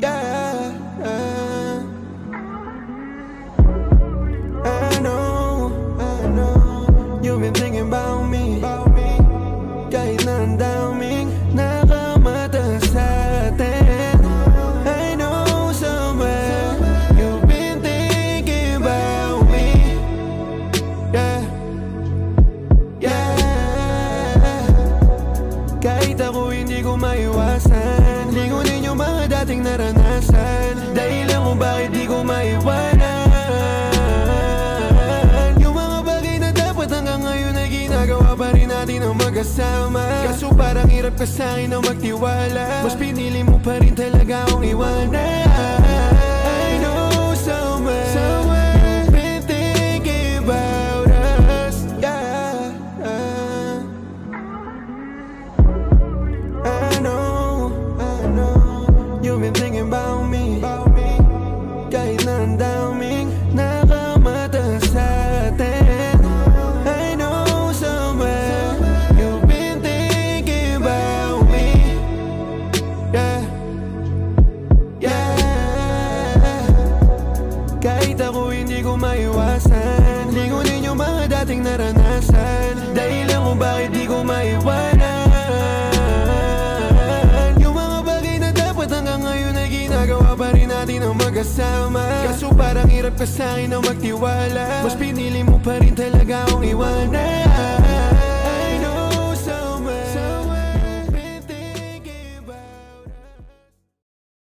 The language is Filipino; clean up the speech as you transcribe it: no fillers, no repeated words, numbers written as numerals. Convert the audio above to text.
Yeah, I know you've been thinking about me. Kahit na ang daming nakamata sa atin, I know somewhere you've been thinking about me. Yeah, yeah. Kahit ako hindi ko maiwasan lingunin yung mga dating naranasan, dahilan kung bakit di ko maiwanan yung mga bagay na dapat hanggang ngayon ay ginagawa pa rin natin ang magkasama. Kaso parang hirap ka sa'kin na magtiwala, mas pinili mo pa rin talaga akong iwanan. I know somewhere you've been thinking about us. Yeah, I know you've been thinking about me. Kahit na ang daming nakamata sa atin, I know somewhere you've been thinking about me. Yeah, yeah. Kahit ako hindi ko maiwasan lingunin yung mga dating naranasan, dahilan kung bakit di ko maiwanan yung mga bagay na dapat hanggang ngayon ay ginagawa pa rin natin ang magkasama. Kaso parang hirap ka sa'kin na magtiwala, mas pinili mo pa rin talaga akong iwanan.